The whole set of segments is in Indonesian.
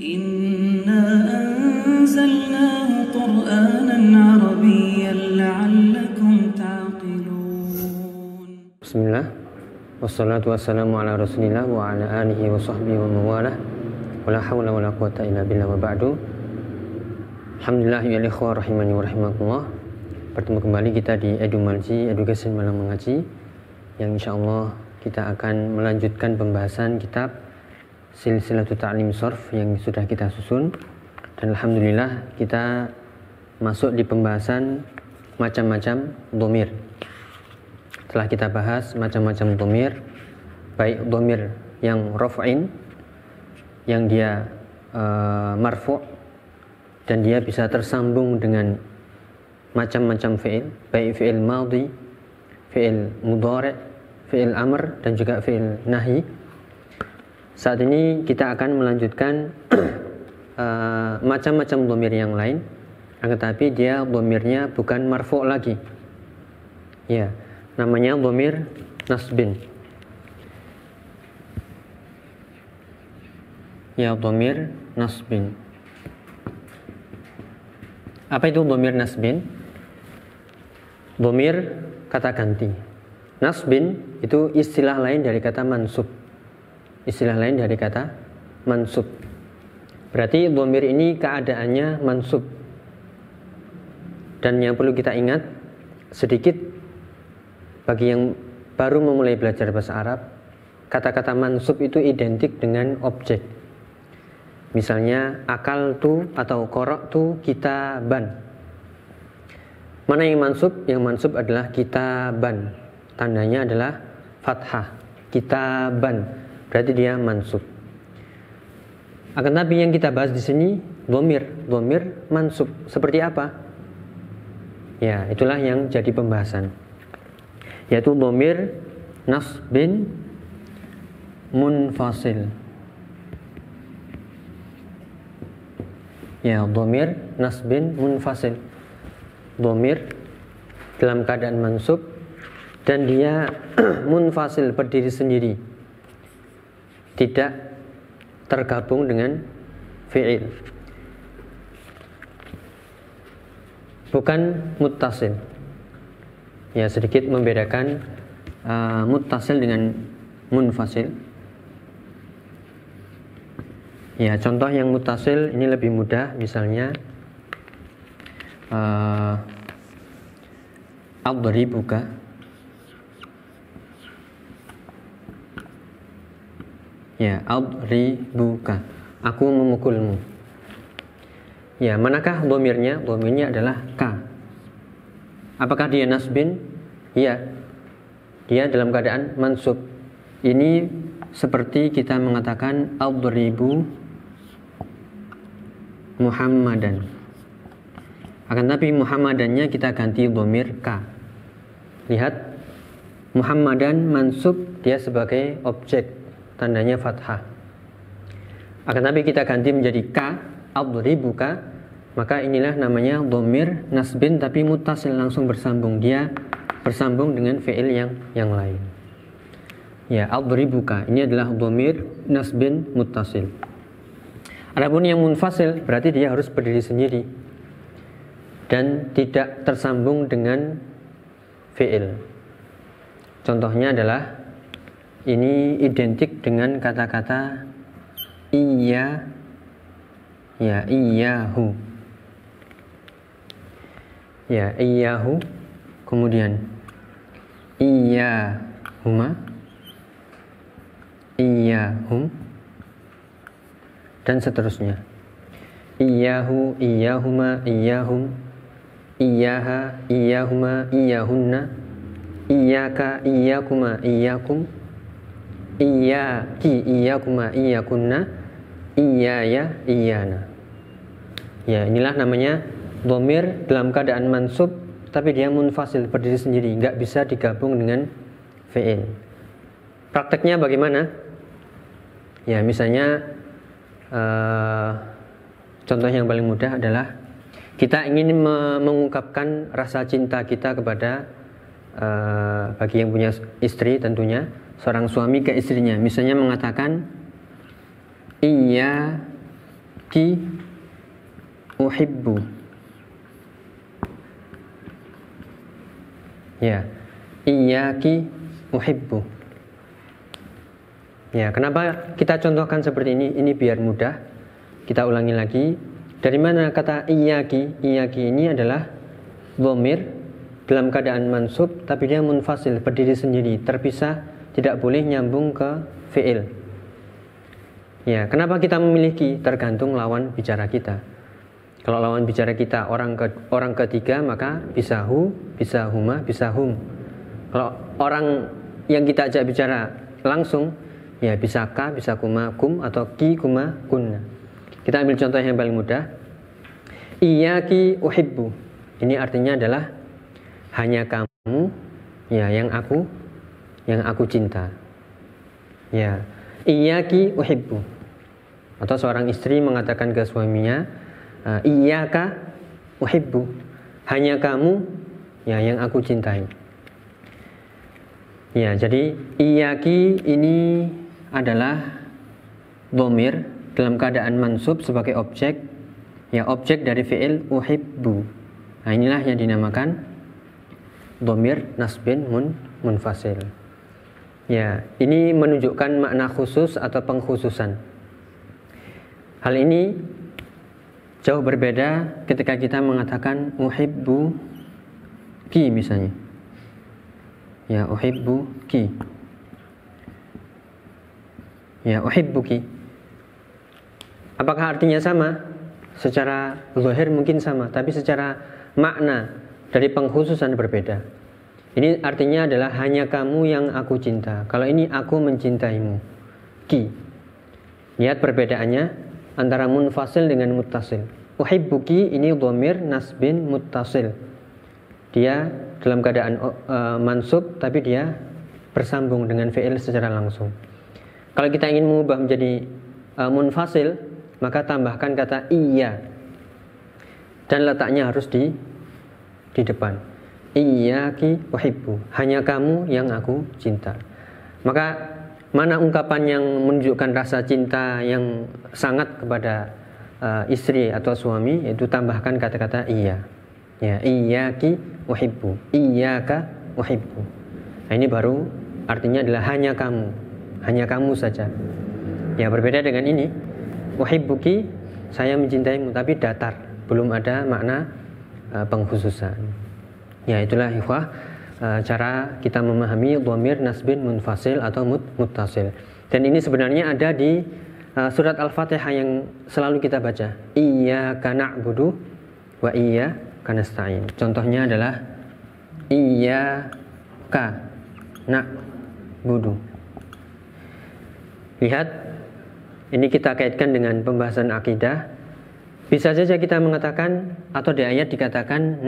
إنا أنزلناه قرآنا عربيا لعلكم تعقلون. بسم الله والصلاة والسلام على رسول الله وعلى آله وصحبه ومواله ولا حول ولا قوة إلا بالله وبعdu. Alhamdulillah ya ikhwah rahimani wa rahimakumullah. Bertemu kembali kita di Edumalji Education Malam Mengaji, yang insyaallah kita akan melanjutkan pembahasan kitab Silsilatul Ta'lim Sharf yang sudah kita susun. Dan alhamdulillah kita masuk di pembahasan macam-macam dhamir. Setelah kita bahas macam-macam dhamir, baik dhamir yang raf'in, yang dia marfu' dan dia bisa tersambung dengan macam-macam fi'il, baik fi'il madhi, fi'il mudhari', fi'il amr, dan juga fi'il nahi. Saat ini kita akan melanjutkan macam-macam dhamir yang lain, tetapi dia dhamirnya bukan marfu' lagi. Ya, namanya dhamir nasbin. Ya, dhamir nasbin. Apa itu dhamir nasbin? Dhamir kata ganti. Nasbin itu istilah lain dari kata mansub. Istilah lain dari kata mansub. Berarti dhamir ini keadaannya mansub. Dan yang perlu kita ingat sedikit bagi yang baru memulai belajar bahasa Arab, kata-kata mansub itu identik dengan objek. Misalnya akaltu atau qara'tu kitaban. Mana yang mansub? Yang mansub adalah kitaban. Tandanya adalah fathah. Kitaban. Berarti dia mansub. Akan tapi yang kita bahas di sini dhamir mansub. Seperti apa? Ya, itulah yang jadi pembahasan. Yaitu dhamir nasbin munfasil. Ya, dhamir nasbin munfasil. Dhamir dalam keadaan mansub dan dia munfasil, berdiri sendiri, tidak tergabung dengan fi'il, bukan muttasil. Ya, sedikit membedakan muttasil dengan munfasil. Ya, contoh yang muttasil ini lebih mudah, misalnya adribuka. Ya, adribuka. Aku memukulmu. Ya, manakah dhamirnya? Dhamirnya adalah ka. Apakah dia nasbin? Iya. Dia dalam keadaan mansub. Ini seperti kita mengatakan adribu Muhammadan. Akan tapi Muhammadannya kita ganti dhamir ka. Lihat, Muhammadan mansub, dia sebagai objek, tandanya fathah. Akan tapi kita ganti menjadi ka, adribuka, maka inilah namanya dhamir nasbin tapi muttasil, langsung bersambung. Dia bersambung dengan fi'il yang lain. Ya, adribuka ini adalah dhamir nasbin muttasil. Adapun yang munfasil berarti dia harus berdiri sendiri dan tidak tersambung dengan fi'il. Contohnya adalah ini identik dengan kata-kata iya, ya, iyahu. Ya, iyahu, kemudian iyahuma, iyahum, dan seterusnya. Iyahu, iyahuma, iyahum, iyaha, iyahuma, iyahunna, iyaka, iyakuma, iyakum, iyaki, iyakuma, iyakunna, iyaya, iyana. Ya, inilah namanya dhamir dalam keadaan mansub, tapi dia munfasil, berdiri sendiri, nggak bisa digabung dengan fi'il. Prakteknya bagaimana? Ya, misalnya contoh yang paling mudah adalah kita ingin mengungkapkan rasa cinta kita kepada bagi yang punya istri, tentunya seorang suami ke istrinya, misalnya mengatakan iya uhibbu. Ya, iyyaki uhibbu. Ya, kenapa kita contohkan seperti ini? Ini biar mudah. Kita ulangi lagi. Dari mana kata iyyaki? Iyyaki ini adalah dhamir dalam keadaan mansub, tapi dia munfasil, berdiri sendiri, terpisah, tidak boleh nyambung ke fi'il. Ya, kenapa kita memiliki? Tergantung lawan bicara kita. Kalau lawan bicara kita orang ketiga, maka bisa hu, bisa huma, bisa hum. Kalau orang yang kita ajak bicara langsung, ya bisa ka, bisa kuma, kum, atau ki, kuma, kunna. Kita ambil contoh yang paling mudah. Iyyaki uhibbu. Ini artinya adalah hanya kamu, ya yang aku cinta. Ya, iyyaki uhibbu. Atau seorang istri mengatakan ke suaminya, iyyaka uhibbu, hanya kamu ya yang aku cintai. Ya, jadi iyyaki ini adalah dhamir dalam keadaan mansub sebagai objek, ya objek dari fi'il uhibbu. Nah, inilah yang dinamakan dhamir nasbin munfasil. Ya, ini menunjukkan makna khusus atau pengkhususan. Hal ini jauh berbeda ketika kita mengatakan uhibbu ki misalnya. Ya, uhibbu ki. Ya, uhibbu ki. Apakah artinya sama? Secara zahir mungkin sama, tapi secara makna dari pengkhususan berbeda. Ini artinya adalah hanya kamu yang aku cinta. Kalau ini aku mencintaimu. Ki. Lihat perbedaannya antara munfasil dengan muttasil. Uhibbuki ini dhamir nasbin muttasil. Dia dalam keadaan mansub, tapi dia bersambung dengan fi'il secara langsung. Kalau kita ingin mengubah menjadi munfasil, maka tambahkan kata iya. Dan letaknya harus di depan. Iyyaki uhibbu, hanya kamu yang aku cinta. Maka mana ungkapan yang menunjukkan rasa cinta yang sangat kepada istri atau suami, yaitu tambahkan kata-kata iya. Ya, iyyaki uhibbu, iyyaka uhibbu. Nah, ini baru artinya adalah hanya kamu saja. Ya, berbeda dengan ini, uhibbuki, saya mencintaimu, tapi datar, belum ada makna pengkhususan. Ya, itulah ikhwah cara kita memahami dhamir nasbin munfasil atau muttasil. Dan ini sebenarnya ada di surat Al-Fatihah yang selalu kita baca. Iyyaka na'budu wa iyyaka nasta'in. Contohnya adalah iyyaka na'budu. Lihat, ini kita kaitkan dengan pembahasan akidah. Bisa saja kita mengatakan atau di ayat dikatakan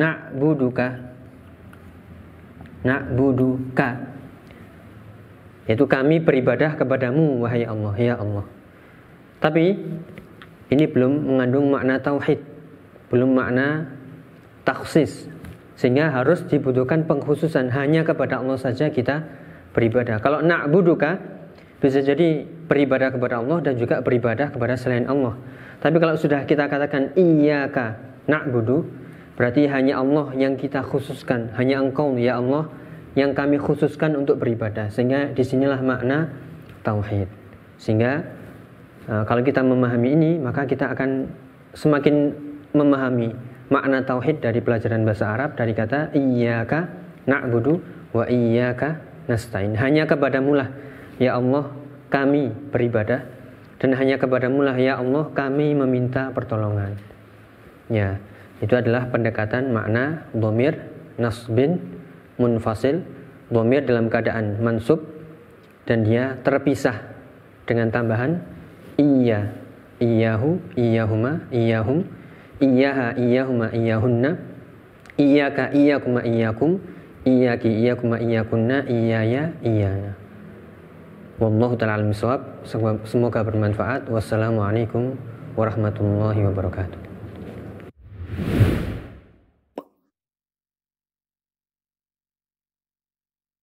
na'buduka, yaitu kami beribadah kepadamu wahai Allah, ya Allah. Tapi ini belum mengandung makna tauhid, belum makna takhsis, sehingga harus dibutuhkan pengkhususan, hanya kepada Allah saja kita beribadah. Kalau na'buduka bisa jadi beribadah kepada Allah dan juga beribadah kepada selain Allah. Tapi kalau sudah kita katakan iyyaka na'budu, berarti hanya Allah yang kita khususkan, hanya Engkau ya Allah yang kami khususkan untuk beribadah. Sehingga disinilah makna tauhid. Sehingga kalau kita memahami ini, maka kita akan semakin memahami makna tauhid dari pelajaran bahasa Arab, dari kata iyyaka na'budu wa iyyaka nasta'in. Hanya kepadamulah ya Allah kami beribadah, dan hanya kepadamulah ya Allah kami meminta pertolongan. Ya, itu adalah pendekatan makna dhamir nasbin munfasil, dhamir dalam keadaan mansub dan dia terpisah dengan tambahan iya, iyahu, iyahuma, iyahum, iyaha, iyahuma, iyahunna, iyaka, iyakuma, iyakum, iyaki, iyakuma, iyakunna, iyaya, iyana. Wallahu ta'ala alim bissawab. Semoga bermanfaat. Wassalamualaikum warahmatullahi wabarakatuh.